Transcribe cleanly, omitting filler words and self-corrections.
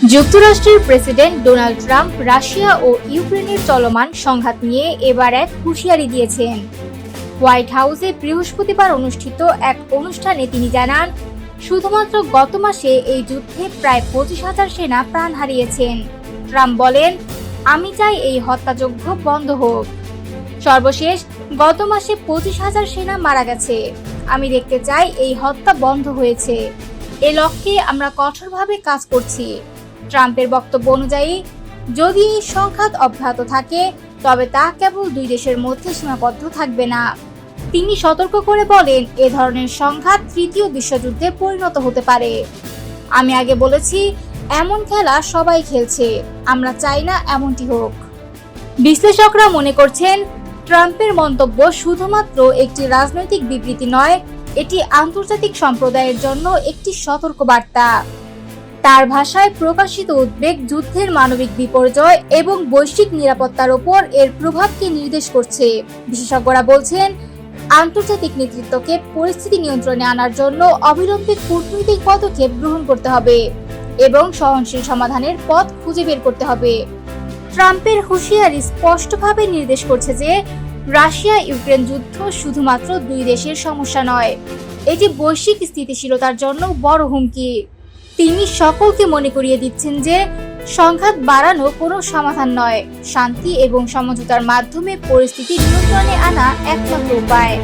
যুক্তরাষ্ট্রের president Donald Trump Russia ও ইউক্রেনের চলমান সংঘাত নিয়ে এবার এক হুঁশিয়ারি দিয়েছেন। হোয়াইট হাউসে বৃহস্পতিবার অনুষ্ঠিত এক অনুষ্ঠানে তিনি জানান, শুধুমাত্র গত মাসে এই যুদ্ধে প্রায় 25,000 সেনা প্রাণ হারিয়েছেন। ট্রাম্প বলেন, আমি চাই এই হত্যাযজ্ঞ বন্ধ হোক। সর্বশেষ গত মাসে 25,000 সেনা মারা গেছে। আমি দেখতে চাই এই হত্যা বন্ধ হয়েছে। এ লক্ষ্যে আমরা কঠোরভাবে কাজ করছি। ট্রাম্পের বক্তব্য অনুযায়ী, যদি এই সংঘাত অব্যাহত থাকে তবে তা কেবল দুই দেশের মধ্যে সীমাবদ্ধ থাকবে না। তিনি সতর্ক করে বলেন, এ ধরনের সংঘাত তৃতীয় বিশ্বযুদ্ধে পরিণত হতে পারে। আমি আগে বলেছি, এমন খেলা সবাই খেলছে, আমরা চাই না এমনটি হোক। বিশ্লেষকরা মনে করছেন, ট্রাম্পের মন্তব্য শুধুমাত্র একটি রাজনৈতিক বিবৃতি নয়, এটি আন্তর্জাতিক সম্প্রদায়ের জন্য একটি সতর্ক বার্তা। তার ভাষায় প্রকাশিত উদ্বেগ যুদ্ধের মানবিক বিপর্যয় এবং বৈশ্বিক নিরাপত্তার ওপর এর প্রভাবকে নির্দেশ করছে। বিশেষজ্ঞরা বলছেন, আন্তর্জাতিক নেতৃত্বকে পরিস্থিতি নিয়ন্ত্রণে আনার জন্য অবিলম্বে কূটনৈতিক পদক্ষেপ গ্রহণ করতে হবে এবং সহনশীল সমাধানের পথ খুঁজে বের করতে হবে। ট্রাম্পের হুঁশিয়ারি স্পষ্টভাবে নির্দেশ করছে যে রাশিয়া ইউক্রেন যুদ্ধ শুধুমাত্র দুই দেশের সমস্যা নয়, এটি বৈশ্বিক স্থিতিশীলতার জন্য বড় হুমকি। তিনি সকলকে মনে করিয়ে দিচ্ছেন যে সংঘাত বাড়ানো কোনো সমাধান নয়, শান্তি এবং সমঝোতার মাধ্যমে পরিস্থিতি নিয়ন্ত্রণে আনা একমাত্র উপায়।